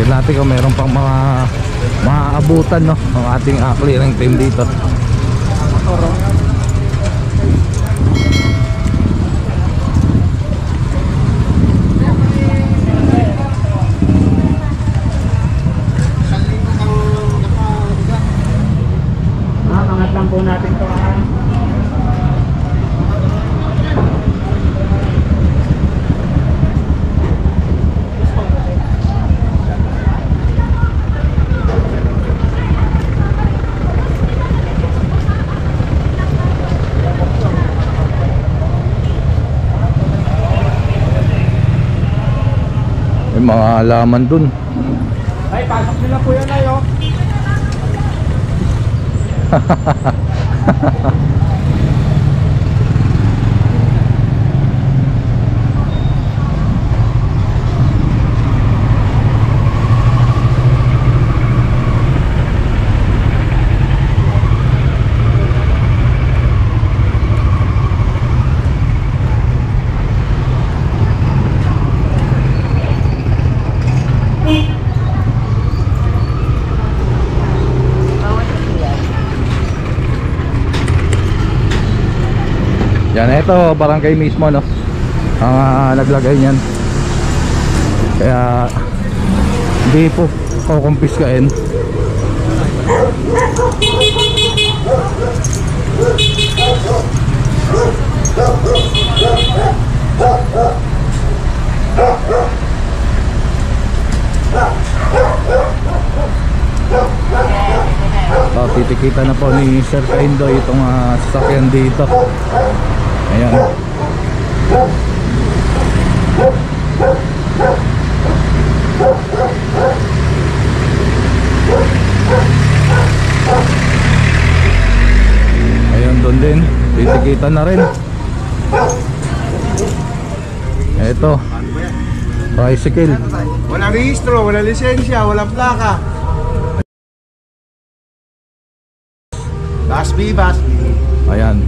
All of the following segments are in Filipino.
Tignan natin kung meron pang mga maaabutan, no, ang ating clearing team dito. Angat lang po natin ito. May mga halaman dun. Ay, pasok nila po yan ay, oh. Yan, ito barangay mismo, no, ang naglagay niyan. Kaya hindi po kukumpiskain. Titikita na po ni Sir Kaindo itong sasakyan dito. Ayan. Ayan, doon din titikita na rin. Eto, tricycle. Walang rehistro, walang lisensya, walang plaka. Basbi. Ayan,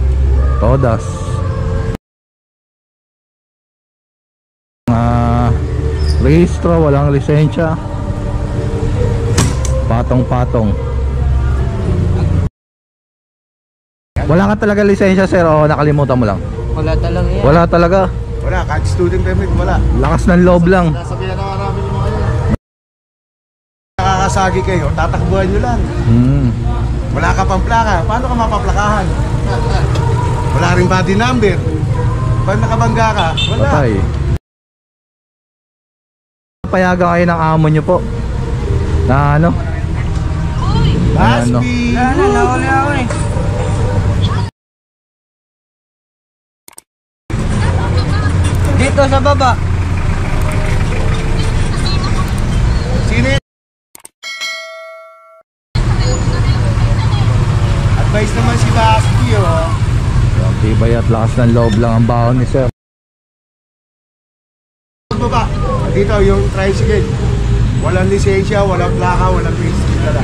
todas. Rehistro, walang lisensya. Patong-patong. Wala ka talaga lisensya, sir, o nakalimutan mo lang? Wala talaga yan. Wala talaga. Wala, kahit student permit, wala. Lakas ng loob lang. Nasabihan na namin yung mga yun. Nakakasagi kayo, tatakbuhan nyo lang. Wala ka pang plaka, paano ka mapaplakahan? Wala rin body number. Pag nakabangga ka, wala. Patay. Payagan kayo ng amo nyo po na ano? Basbi! Nawala ako eh. Dito sa baba. Sino yun? Advice naman si Basbi, oh. Yung tibay at lakas ng loob lang ang baon ni sir. Baba, dito yung tricycle. Walang lisensya, walang plaka, walang register.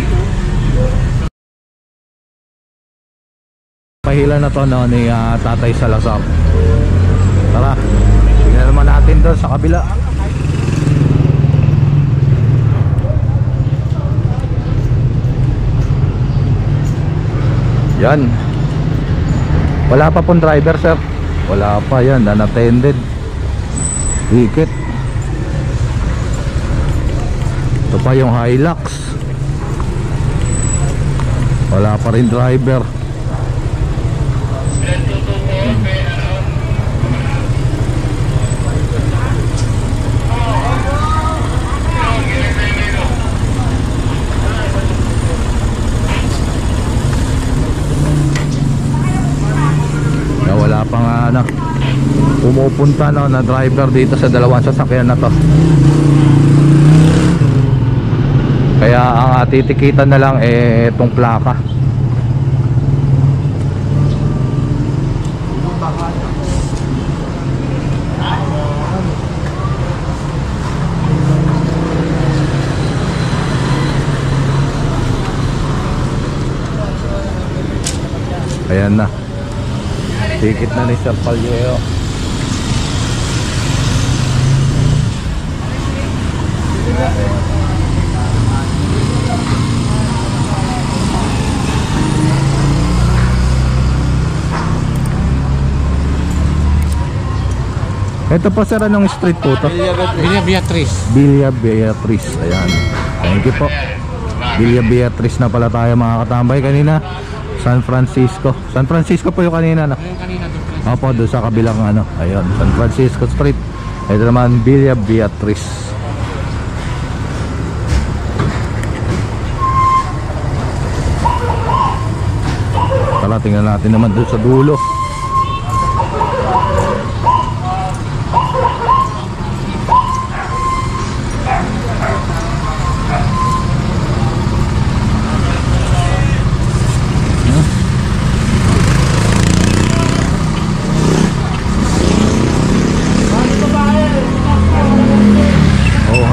Pahila na to, no, ni Tatay Salazar. Tara, tingnan naman natin doon sa kabila. Yan. Wala pa pong driver, sir. Wala pa, yan, unattended. Ticket. Ito pa yung Hilux. Wala pa rin driver. Wala pa nga na pumupunta, no, na driver dito sa dalawang sasakyan na to. Kaya ang titikitan na lang itong plaka. Ayan na, ticket na ni Sir Palyeo. Ito po sir, anong street po to? Villa Beatriz. Villa Beatriz. Ayan. Thank you po. Villa Beatriz na pala tayo mga katambay. Kanina San Francisco. San Francisco po yung kanina, no? Opo, doon sa kabilang ano. Ayun, San Francisco Street. Ito naman Villa Beatriz. Tara, tingnan natin naman doon sa dulo.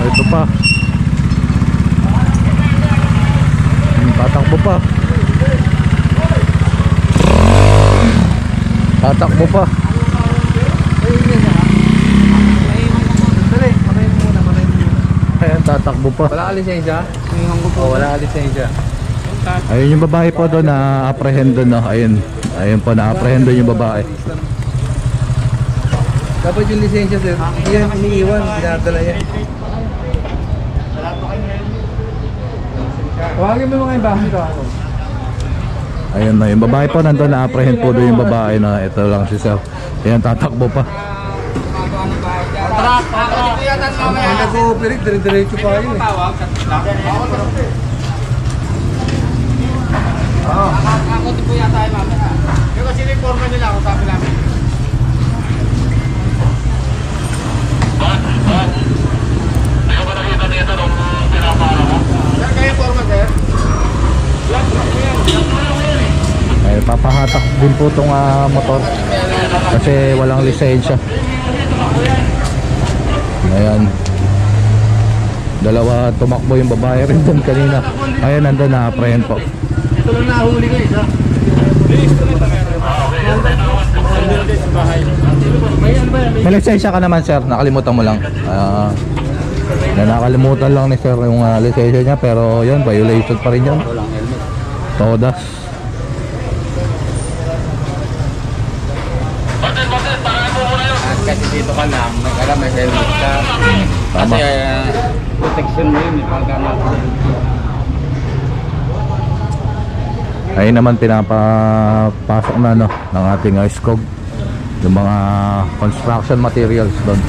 Ito pa. Tatakbo pa. Tatakbo pa. Ayan, tatakbo pa. Wala ka lisensya? Tingnan ko po. Wala ka lisensya. Ayun yung babae po doon na apprehend doon, no? Ayun. Ayun po, na-apprehend doon yung babae. Dapat yung lisensya sir. Yan, iniiwan. Dinadala yan. Huwagin mo mga ibahan ko ako. Ayun na, yung babae po nandun, na-apprehend po doon yung babae na ito lang si sir. Ayan, tatakbo pa. Ang nag-ooperate, dire-diretso pa kayo eh. Ako po yata ay mamaya. Yung kasi reforma nila ako sabi namin. Hindi ko ba nakita dito nung pinapara mo? Sir, kayo forma sir? Ay, papahatak din po itong motor kasi walang lisensya. Ayan, dalawa tumakbo yung babae rin doon kanina. Ayan, nandun, na-apprehend po. Ito lang nahuli ko isa. May lisensya ka naman sir, nakalimutan mo lang. Nakalimutan lang ni sir yung lisensya niya, pero yun, violation pa rin yun. Todas. Kasi dito ka na, alam may helmet ka. Tama. Kasi protection mo yun, pagka Ayun naman, pinapapasok na no, ng ating SCOG yung mga construction materials doon.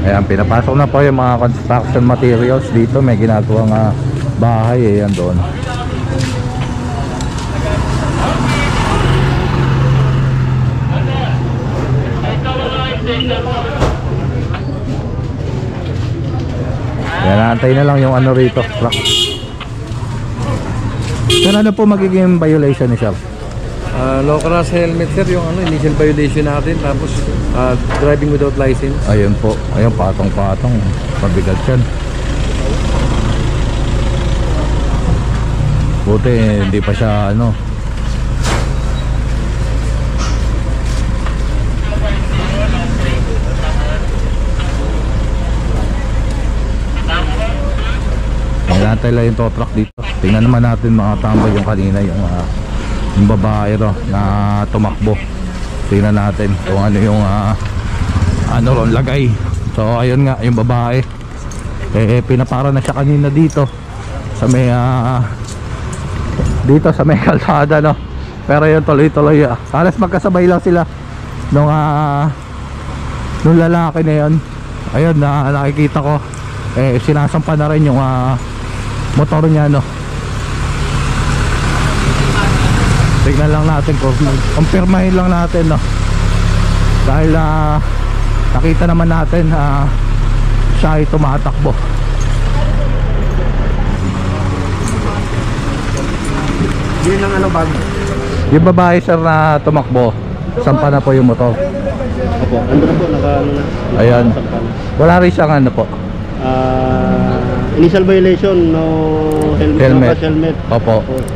Ayan, pinapasok na po yung mga construction materials dito. May ginagawang bahay, ayan doon. Ayan, naantay na lang yung ano rito, truck. Sir, ano po magiging violation ni sir? low crash helmet sir, yung initial violation natin. Tapos driving without license. Ayun po, ayun, patong-patong, pabigat yan. Buti hindi pa siya ano. Nantay lang yung tow truck dito. Tingnan naman natin mga tambay yung kanina yung babae ro na tumakbo. Tingnan natin kung ano yung ano ron lagay. So ayun nga yung babae. pinapara na siya kanina dito sa may dito sa may kalsada, no? Pero yun, tuloy-tuloy. Halos magkasabay lang sila nung lalaki na yun. Ayun, nakikita ko sinasampa na rin yung motor niya, no? Tignan lang natin kung kumpirmahin lang natin, no? Dahil nakita naman natin siya ay tumatakbo. Yun ang ano bag. Yung babae sir na tumakbo, sampa na po yung motor. Opo, ando na po, naka ano na. Ayan. Wala rin siyang ano po. Initial violation, no helmet. No pass helmet. Opo. Tapos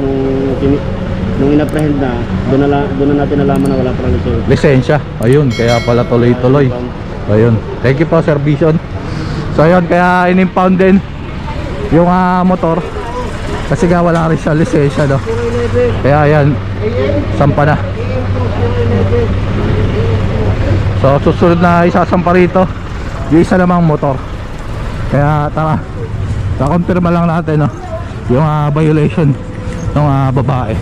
nung in-apprehend na, doon na natin nalaman na wala pa lisensya. Lisensya. Ayun, kaya pala tuloy-tuloy. Ayun. Thank you po, Sir Vision. So ayun, kaya in-impound din yung motor. Kasi nga wala rin siya lisensya, no? Kaya ayan, sampa na. So susunod na isasampa rito yung isa namang motor. Kaya tara, na-confirma lang natin, no, yung violation ng babae.